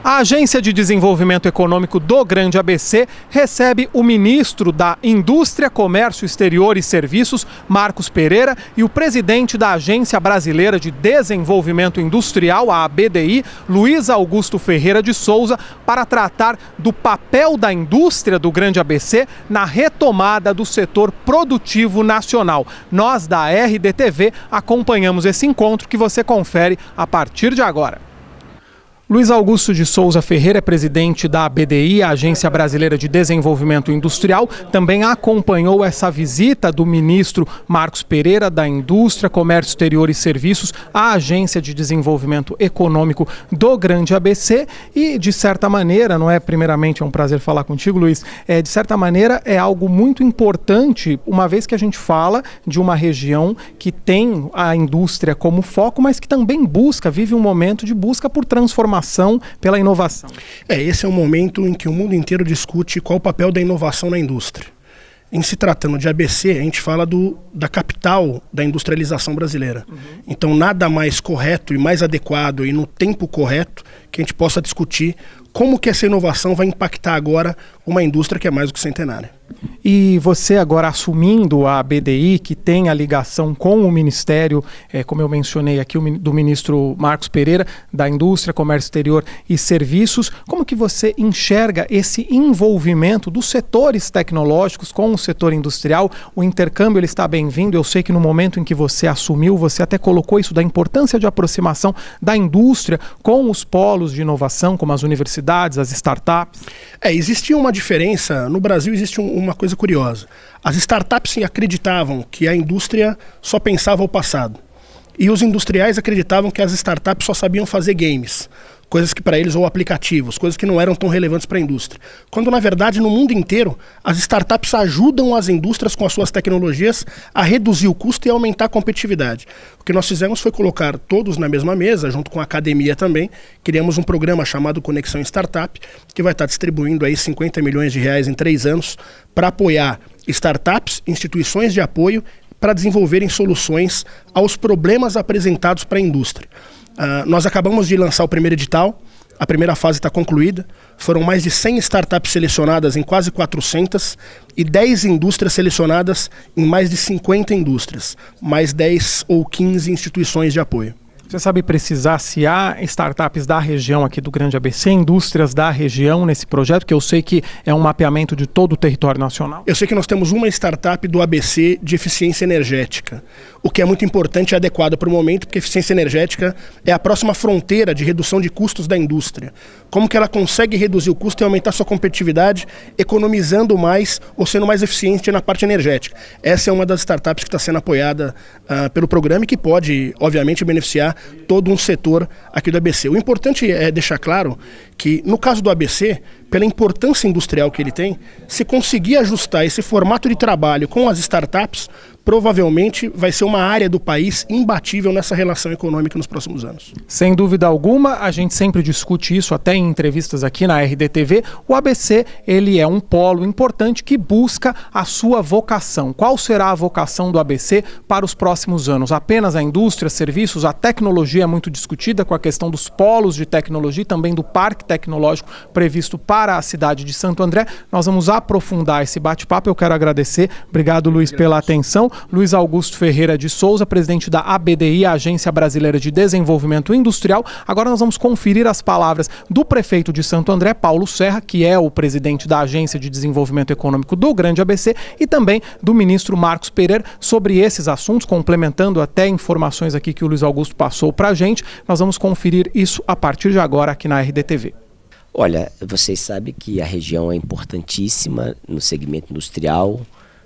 A Agência de Desenvolvimento Econômico do Grande ABC recebe o ministro da Indústria, Comércio Exterior e Serviços, Marcos Pereira, e o presidente da Agência Brasileira de Desenvolvimento Industrial, a ABDI, Luiz Augusto Ferreira de Souza, para tratar do papel da indústria do Grande ABC na retomada do setor produtivo nacional. Nós, da RDTV, acompanhamos esse encontro que você confere a partir de agora. Luiz Augusto de Souza Ferreira é presidente da ABDI, a Agência Brasileira de Desenvolvimento Industrial. Também acompanhou essa visita do ministro Marcos Pereira, da Indústria, Comércio Exterior e Serviços, à Agência de Desenvolvimento Econômico do Grande ABC. E, de certa maneira, não é primeiramente é um prazer falar contigo, Luiz, de certa maneira é algo muito importante, uma vez que a gente fala de uma região que tem a indústria como foco, mas que também vive um momento de busca por transformação, pela inovação. Esse é um momento em que o mundo inteiro discute qual o papel da inovação na indústria. Em se tratando de ABC, a gente fala da capital da industrialização brasileira. Então, nada mais correto e mais adequado e no tempo correto que a gente possa discutir como que essa inovação vai impactar agora uma indústria que é mais do que centenária. E você agora assumindo a ABDI, que tem a ligação com o Ministério, como eu mencionei aqui, do ministro Marcos Pereira, da Indústria, Comércio Exterior e Serviços, como que você enxerga esse envolvimento dos setores tecnológicos com o setor industrial? O intercâmbio ele está bem-vindo, eu sei que no momento em que você assumiu, você até colocou isso da importância de aproximação da indústria com os polos de inovação, como as universidades, as startups. Existia uma diferença, no Brasil existe uma coisa curiosa. As startups acreditavam que a indústria só pensava ao passado. E os industriais acreditavam que as startups só sabiam fazer games, coisas que para eles, ou aplicativos, coisas que não eram tão relevantes para a indústria. Quando, na verdade, no mundo inteiro, as startups ajudam as indústrias com as suas tecnologias a reduzir o custo e aumentar a competitividade. O que nós fizemos foi colocar todos na mesma mesa, junto com a academia também. Criamos um programa chamado Conexão Startup, que vai estar distribuindo aí 50 milhões de reais em 3 anos para apoiar startups, instituições de apoio, para desenvolverem soluções aos problemas apresentados para a indústria. Nós acabamos de lançar o primeiro edital, a primeira fase está concluída, foram mais de 100 startups selecionadas em quase 400 e 10 indústrias selecionadas em mais de 50 indústrias, mais 10 ou 15 instituições de apoio. Você sabe precisar se há startups da região aqui do Grande ABC, indústrias da região nesse projeto, que eu sei que é um mapeamento de todo o território nacional? Eu sei que nós temos uma startup do ABC de eficiência energética, o que é muito importante e adequado para o momento, porque eficiência energética é a próxima fronteira de redução de custos da indústria. Como que ela consegue reduzir o custo e aumentar sua competitividade, economizando mais ou sendo mais eficiente na parte energética. Essa é uma das startups que está sendo apoiada pelo programa e que pode, obviamente, beneficiar todo um setor aqui do ABC. O importante é deixar claro que, no caso do ABC, pela importância industrial que ele tem, se conseguir ajustar esse formato de trabalho com as startups, provavelmente vai ser uma área do país imbatível nessa relação econômica nos próximos anos. Sem dúvida alguma, a gente sempre discute isso até em entrevistas aqui na RDTV. O ABC, ele é um polo importante que busca a sua vocação. Qual será a vocação do ABC para os próximos anos? Apenas a indústria, serviços, a tecnologia é muito discutida com a questão dos polos de tecnologia e também do parque tecnológico previsto para a cidade de Santo André. Nós vamos aprofundar esse bate-papo. Eu quero agradecer. Obrigado, Luiz, pela atenção. Luiz Augusto Ferreira de Souza, presidente da ABDI, a Agência Brasileira de Desenvolvimento Industrial. Agora nós vamos conferir as palavras do prefeito de Santo André, Paulo Serra, que é o presidente da Agência de Desenvolvimento Econômico do Grande ABC, e também do ministro Marcos Pereira sobre esses assuntos, complementando até informações aqui que o Luiz Augusto passou para a gente. Nós vamos conferir isso a partir de agora aqui na RDTV. Olha, vocês sabem que a região é importantíssima no segmento industrial,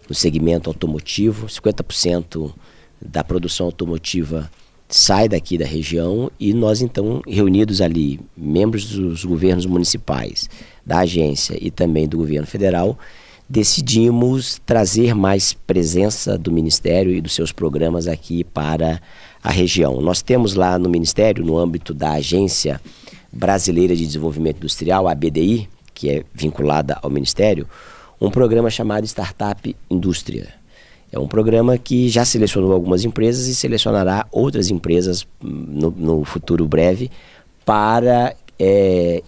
no segmento automotivo. 50% da produção automotiva sai daqui da região e nós então, reunidos ali, membros dos governos municipais, da agência e também do governo federal, decidimos trazer mais presença do Ministério e dos seus programas aqui para a região. Nós temos lá no Ministério, no âmbito da Agência Brasileira de Desenvolvimento Industrial, a ABDI, que é vinculada ao Ministério, um programa chamado Startup Indústria. É um programa que já selecionou algumas empresas e selecionará outras empresas no futuro breve para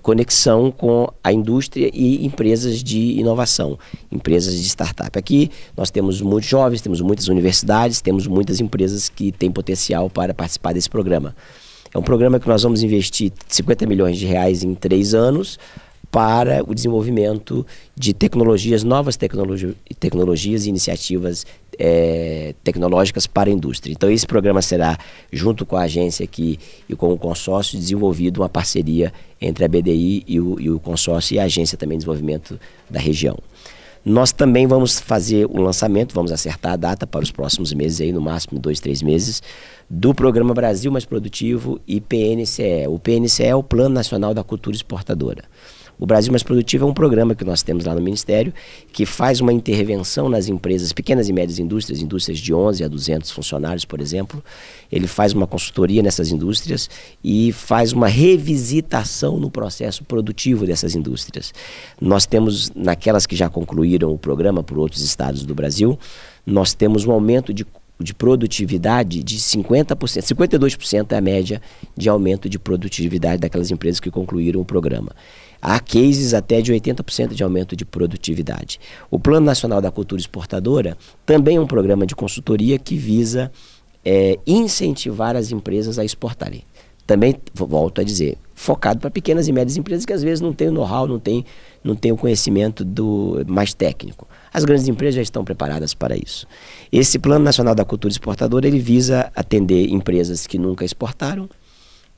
conexão com a indústria e empresas de inovação, empresas de startup. Aqui nós temos muitos jovens, temos muitas universidades, temos muitas empresas que têm potencial para participar desse programa. É um programa que nós vamos investir 50 milhões de reais em 3 anos para o desenvolvimento de tecnologias, novas tecnologias e iniciativas tecnológicas para a indústria. Então esse programa será, junto com a agência aqui e com o consórcio, desenvolvido uma parceria entre a BDI e o consórcio e a agência também de desenvolvimento da região. Nós também vamos fazer o lançamento, vamos acertar a data para os próximos meses, aí, no máximo 2, 3 meses, do Programa Brasil Mais Produtivo e PNCE. O PNCE é o Plano Nacional da Cultura Exportadora. O Brasil Mais Produtivo é um programa que nós temos lá no Ministério, que faz uma intervenção nas empresas, pequenas e médias indústrias de 11 a 200 funcionários, por exemplo. Ele faz uma consultoria nessas indústrias e faz uma revisitação no processo produtivo dessas indústrias. Nós temos, naquelas que já concluíram o programa por outros estados do Brasil, nós temos um aumento de produtividade de 50%, 52% é a média de aumento de produtividade daquelas empresas que concluíram o programa. Há cases até de 80% de aumento de produtividade. O Plano Nacional da Cultura Exportadora também é um programa de consultoria que visa incentivar as empresas a exportarem. Também, volto a dizer, focado para pequenas e médias empresas que às vezes não têm o know-how, não têm o conhecimento mais técnico. As grandes empresas já estão preparadas para isso. Esse Plano Nacional da Cultura Exportadora, ele visa atender empresas que nunca exportaram,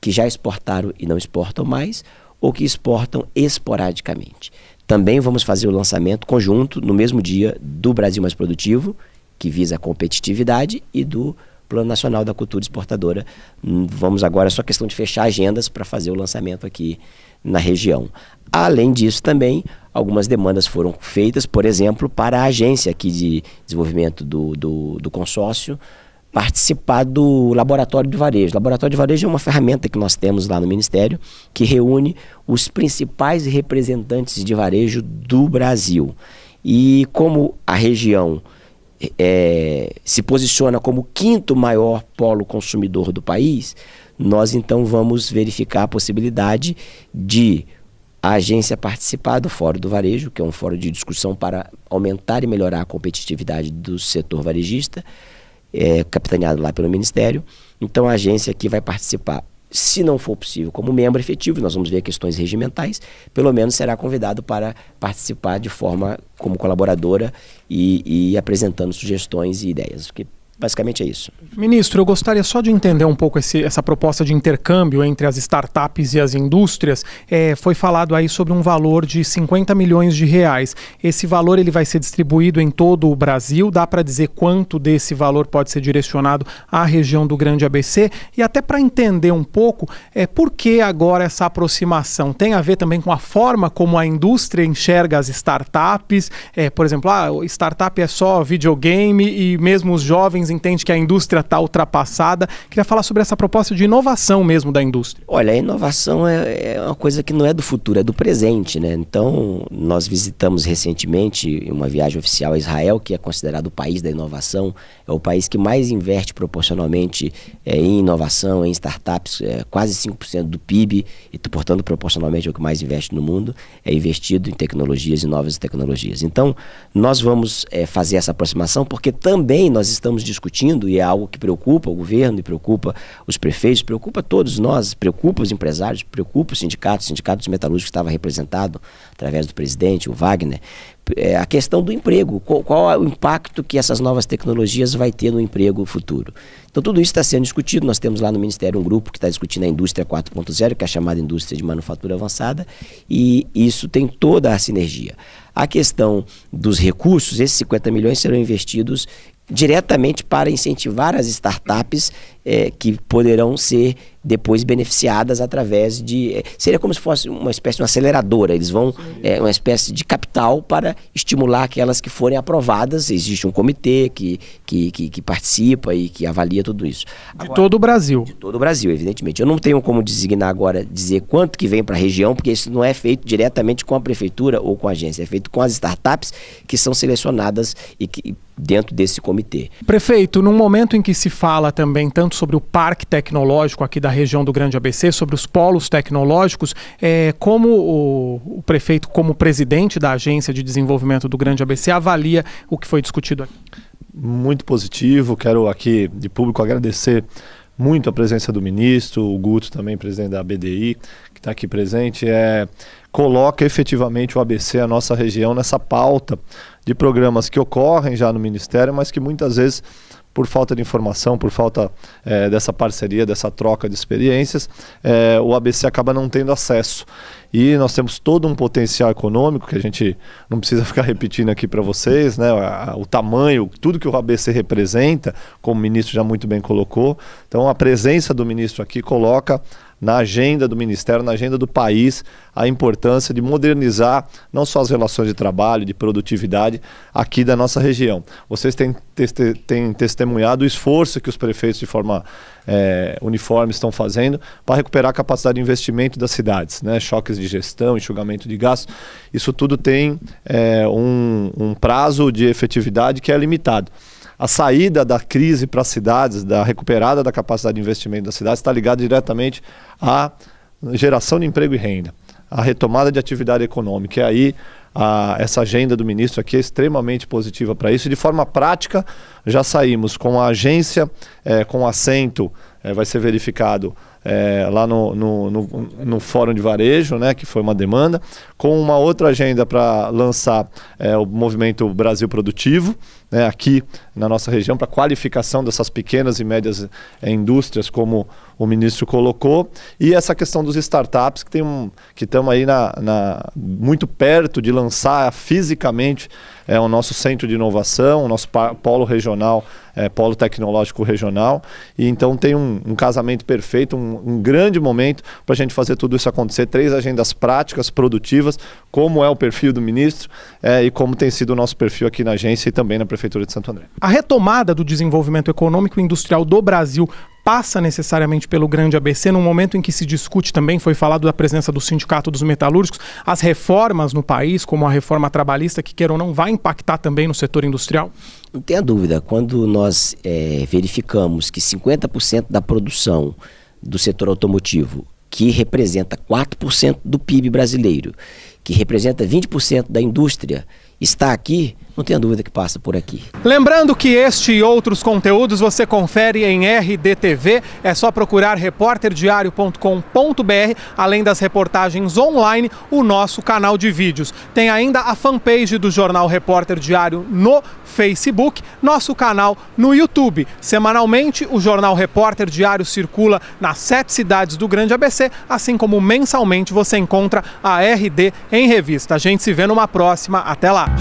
que já exportaram e não exportam mais, ou que exportam esporadicamente. Também vamos fazer o lançamento conjunto, no mesmo dia, do Brasil Mais Produtivo, que visa a competitividade, e do Plano Nacional da Cultura Exportadora. Vamos agora, só questão de fechar agendas para fazer o lançamento aqui na região. Além disso, também, algumas demandas foram feitas, por exemplo, para a agência aqui de desenvolvimento do consórcio, participar do Laboratório de Varejo. O Laboratório de Varejo é uma ferramenta que nós temos lá no Ministério, que reúne os principais representantes de varejo do Brasil. E como a região se posiciona como o 5º maior polo consumidor do país, nós então vamos verificar a possibilidade de a agência participar do Fórum do Varejo, que é um fórum de discussão para aumentar e melhorar a competitividade do setor varejista, capitaneado lá pelo Ministério. Então a agência aqui vai participar, se não for possível como membro efetivo, nós vamos ver questões regimentais, pelo menos será convidado para participar de forma como colaboradora e apresentando sugestões e ideias, porque basicamente é isso. Ministro, eu gostaria só de entender um pouco essa proposta de intercâmbio entre as startups e as indústrias. Foi falado aí sobre um valor de 50 milhões de reais. Esse valor ele vai ser distribuído em todo o Brasil? Dá para dizer quanto desse valor pode ser direcionado à região do Grande ABC? E até para entender um pouco, por que agora essa aproximação? Tem a ver também com a forma como a indústria enxerga as startups? Por exemplo, startup é só videogame e mesmo os jovens entende que a indústria está ultrapassada. Queria falar sobre essa proposta de inovação mesmo da indústria. Olha, a inovação é uma coisa que não é do futuro, é do presente, né? Então, nós visitamos recentemente uma viagem oficial a Israel, que é considerado o país da inovação, é o país que mais investe proporcionalmente em inovação, em startups, quase 5% do PIB, e portanto, proporcionalmente é o que mais investe no mundo, é investido em tecnologias e novas tecnologias. Então, nós vamos fazer essa aproximação, porque também nós estamos discutindo, e é algo que preocupa o governo, e preocupa os prefeitos, preocupa todos nós, preocupa os empresários, preocupa os sindicatos, o sindicato dos metalúrgicos estava representado através do presidente, o Wagner, a questão do emprego, qual é o impacto que essas novas tecnologias vai ter no emprego futuro. Então tudo isso está sendo discutido, nós temos lá no Ministério um grupo que está discutindo a indústria 4.0, que é a chamada indústria de manufatura avançada, e isso tem toda a sinergia. A questão dos recursos, esses 50 milhões serão investidos diretamente para incentivar as startups que poderão ser depois beneficiadas através de... seria como se fosse uma espécie de uma aceleradora. Eles vão... uma espécie de capital para estimular aquelas que forem aprovadas. Existe um comitê que participa e que avalia tudo isso. Agora, de todo o Brasil. De todo o Brasil, evidentemente. Eu não tenho como designar agora, dizer quanto que vem para a região, porque isso não é feito diretamente com a prefeitura ou com a agência. É feito com as startups que são selecionadas e que dentro desse comitê. Prefeito, num momento em que se fala também tanto muito sobre o parque tecnológico aqui da região do Grande ABC, sobre os polos tecnológicos. Como o prefeito, como presidente da Agência de Desenvolvimento do Grande ABC, avalia o que foi discutido aqui? Muito positivo. Quero aqui, de público, agradecer muito a presença do ministro, o Guto também, presidente da BDI, que está aqui presente, coloca efetivamente o ABC, a nossa região, nessa pauta de programas que ocorrem já no Ministério, mas que muitas vezes, por falta de informação, por falta dessa parceria, dessa troca de experiências, o ABC acaba não tendo acesso. E nós temos todo um potencial econômico, que a gente não precisa ficar repetindo aqui para vocês, né? O tamanho, tudo que o ABC representa, como o ministro já muito bem colocou. Então a presença do ministro aqui coloca na agenda do Ministério, na agenda do país, a importância de modernizar não só as relações de trabalho, de produtividade aqui da nossa região. Vocês têm testemunhado o esforço que os prefeitos de forma uniforme estão fazendo para recuperar a capacidade de investimento das cidades, né? Choques de gestão, enxugamento de gastos, isso tudo tem um prazo de efetividade que é limitado. A saída da crise para as cidades, da recuperada da capacidade de investimento das cidades, está ligada diretamente à geração de emprego e renda, à retomada de atividade econômica. E aí essa agenda do ministro aqui é extremamente positiva para isso. De forma prática, já saímos com a agência, com assento, vai ser verificado lá no Fórum de Varejo, né, que foi uma demanda, com uma outra agenda para lançar o movimento Brasil Produtivo, né, aqui na nossa região, para qualificação dessas pequenas e médias indústrias, como o ministro colocou, e essa questão dos startups, que estamos aí muito perto de lançar fisicamente o nosso centro de inovação, o nosso polo regional, polo tecnológico regional, e então tem um casamento perfeito, um grande momento para a gente fazer tudo isso acontecer. 3 agendas práticas, produtivas, como é o perfil do ministro e como tem sido o nosso perfil aqui na agência e também na Prefeitura de Santo André. A retomada do desenvolvimento econômico e industrial do Brasil passa necessariamente pelo Grande ABC, num momento em que se discute também, foi falado da presença do Sindicato dos Metalúrgicos, as reformas no país, como a reforma trabalhista, que queira ou não, vai impactar também no setor industrial? Não tenha dúvida, quando nós verificamos que 50% da produção do setor automotivo, que representa 4% do PIB brasileiro, que representa 20% da indústria, está aqui, não tenha dúvida que passa por aqui. Lembrando que este e outros conteúdos você confere em RDTV, é só procurar repórterdiario.com.br, além das reportagens online, o nosso canal de vídeos. Tem ainda a fanpage do Jornal Repórter Diário no Facebook, nosso canal no YouTube. Semanalmente, o Jornal Repórter Diário circula nas 7 cidades do Grande ABC, assim como mensalmente você encontra a RD em revista. A gente se vê numa próxima. Até lá!